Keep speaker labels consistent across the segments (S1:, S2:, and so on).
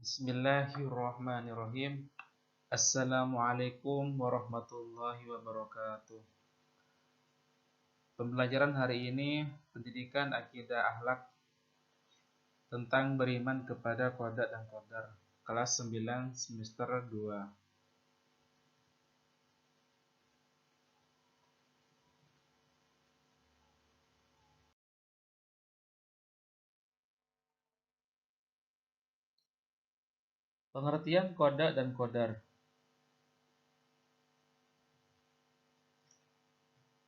S1: Bismillahirrahmanirrahim. Assalamualaikum warahmatullahi wabarakatuh. Pembelajaran hari ini pendidikan akidah akhlak tentang beriman kepada qada dan qadar, kelas 9 semester 2. Pengertian qada dan qadar.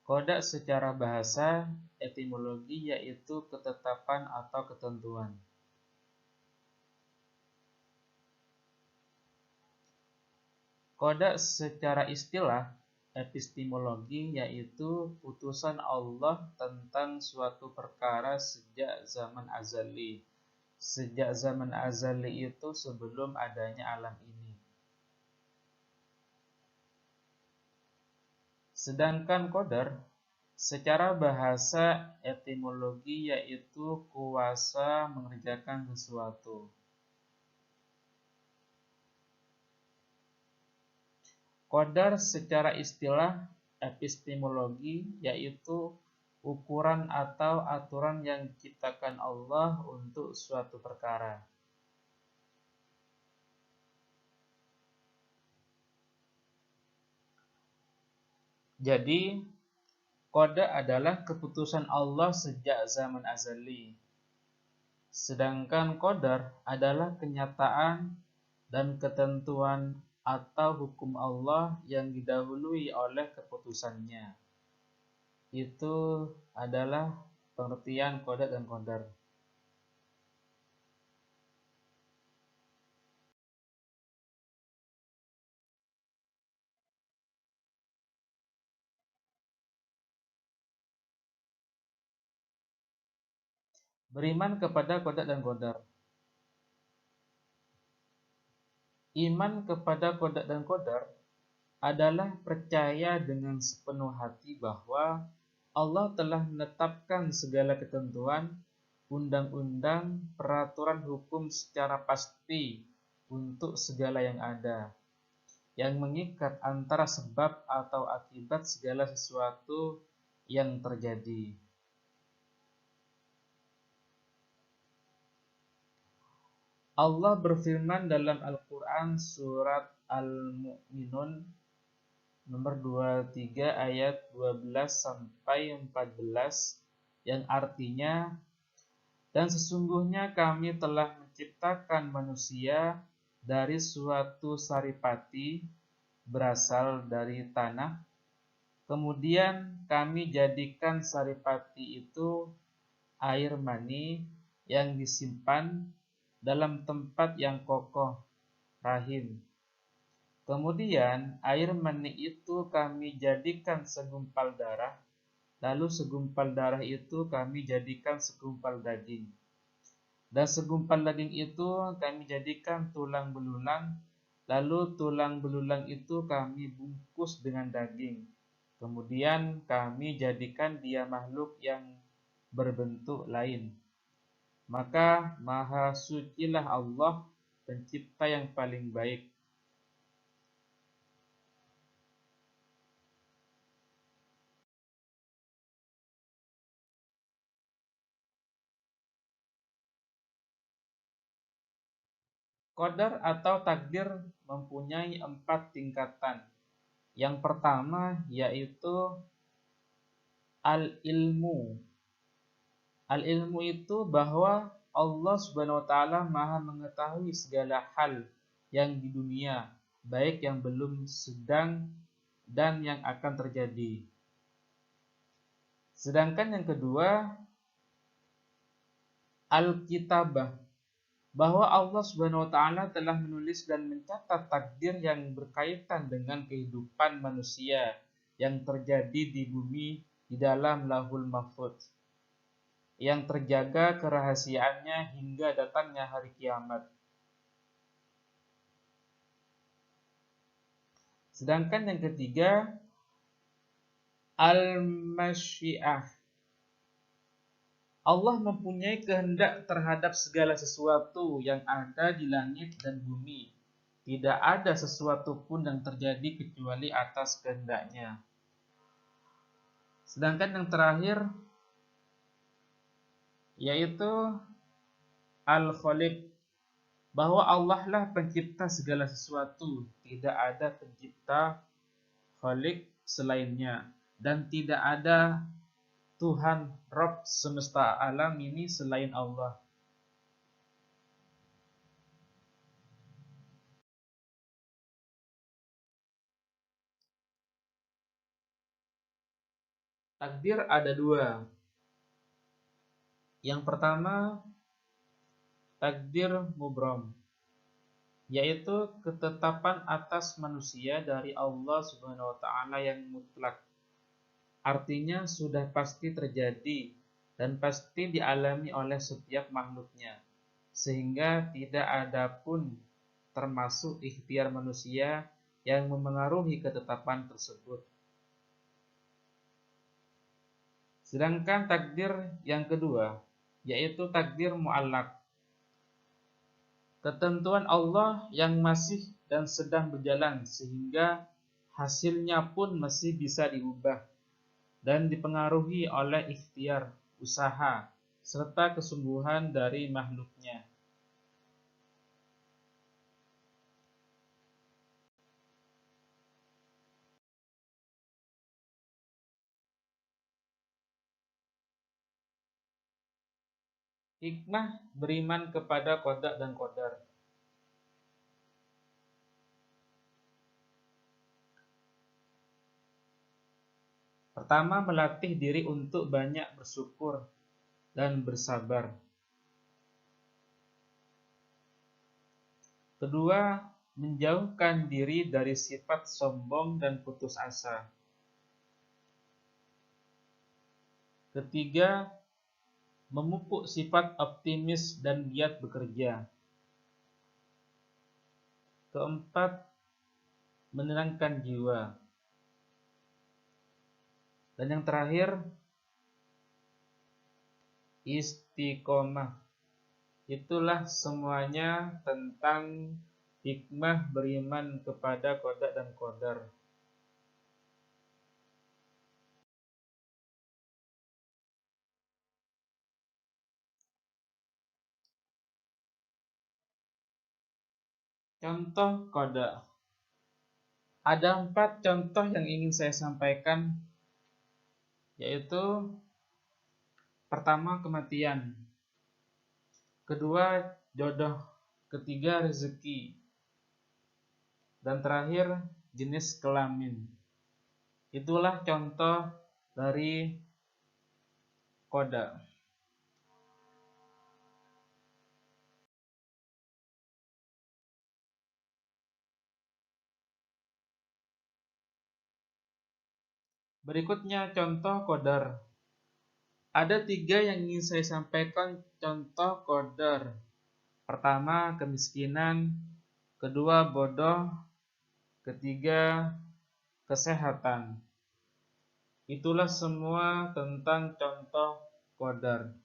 S1: Qada secara bahasa etimologi yaitu ketetapan atau ketentuan. Qada secara istilah epistemologi yaitu putusan Allah tentang suatu perkara sejak zaman azali. Sejak zaman azali itu sebelum adanya alam ini. Sedangkan qadar secara bahasa etimologi yaitu kuasa mengerjakan sesuatu. Qadar secara istilah epistemologi yaitu ukuran atau aturan yang diciptakan Allah untuk suatu perkara. Jadi, qada adalah keputusan Allah sejak zaman azali. Sedangkan qadar adalah kenyataan dan ketentuan atau hukum Allah yang didahului oleh keputusannya. Itu adalah pengertian qada dan qadar. Beriman kepada qada dan qadar. Iman kepada qada dan qadar adalah percaya dengan sepenuh hati bahwa Allah telah menetapkan segala ketentuan, undang-undang, peraturan hukum secara pasti untuk segala yang ada, yang mengikat antara sebab atau akibat segala sesuatu yang terjadi. Allah berfirman dalam Al-Quran surat Al-Mu'minun nomor 23 ayat 12 sampai 14 yang artinya, dan sesungguhnya kami telah menciptakan manusia dari suatu saripati berasal dari tanah, kemudian kami jadikan saripati itu air mani yang disimpan dalam tempat yang kokoh, rahim. Kemudian air mani itu kami jadikan segumpal darah, lalu segumpal darah itu kami jadikan segumpal daging. Dan segumpal daging itu kami jadikan tulang belulang, lalu tulang belulang itu kami bungkus dengan daging. Kemudian kami jadikan dia makhluk yang berbentuk lain. Maka maha sucilah Allah, pencipta yang paling baik. Qadar atau takdir mempunyai 4 tingkatan. Yang pertama yaitu al-ilmu. Al-ilmu itu bahwa Allah Subhanahu wa taala Maha mengetahui segala hal yang di dunia, baik yang belum, sedang, dan yang akan terjadi. Sedangkan yang kedua, al-kitabah, bahwa Allah Subhanahu wa taala telah menulis dan mencatat takdir yang berkaitan dengan kehidupan manusia yang terjadi di bumi di dalam Lauhul Mahfuz, yang terjaga kerahasiaannya hingga datangnya hari kiamat. Sedangkan yang ketiga, al-masyiah, Allah mempunyai kehendak terhadap segala sesuatu yang ada di langit dan bumi. Tidak ada sesuatu pun yang terjadi kecuali atas kehendaknya. Sedangkan yang terakhir yaitu Al-Khaliq, bahwa Allah lah pencipta segala sesuatu, tidak ada pencipta Khaliq selainnya, dan tidak ada Tuhan Rabb semesta alam ini selain Allah. Takdir ada dua. Yang pertama, takdir mubram, yaitu ketetapan atas manusia dari Allah Subhanahu wa taala yang mutlak. Artinya sudah pasti terjadi dan pasti dialami oleh setiap makhluknya, sehingga tidak ada pun termasuk ikhtiar manusia yang memengaruhi ketetapan tersebut. Sedangkan takdir yang kedua, yaitu takdir mu'allaq, ketentuan Allah yang masih dan sedang berjalan sehingga hasilnya pun masih bisa diubah dan dipengaruhi oleh ikhtiar, usaha, serta kesungguhan dari makhluknya. Hikmah beriman kepada qada dan qadar. Pertama, melatih diri untuk banyak bersyukur dan bersabar. Kedua, menjauhkan diri dari sifat sombong dan putus asa. Ketiga, memupuk sifat optimis dan giat bekerja. Keempat, menenangkan jiwa. Dan yang terakhir, istiqomah. Itulah semuanya tentang hikmah beriman kepada qada dan qadar. Contoh qada. Ada 4 contoh yang ingin saya sampaikan, yaitu pertama kematian, kedua jodoh, ketiga rezeki, dan terakhir jenis kelamin. Itulah contoh dari qada. Berikutnya contoh qadar. Ada 3 yang ingin saya sampaikan contoh qadar. Pertama kemiskinan, kedua bodoh, ketiga kesehatan. Itulah semua tentang contoh qadar.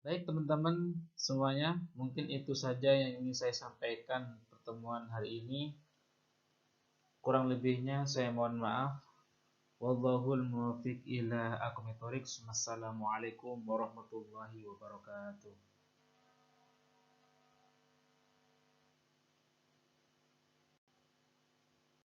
S1: Baik teman-teman semuanya, mungkin itu saja yang ingin saya sampaikan pertemuan hari ini. Kurang lebihnya saya mohon maaf. Wallahul muwaffiq ila aqwamit thoriq. Wassalamualaikum warahmatullahi wabarakatuh.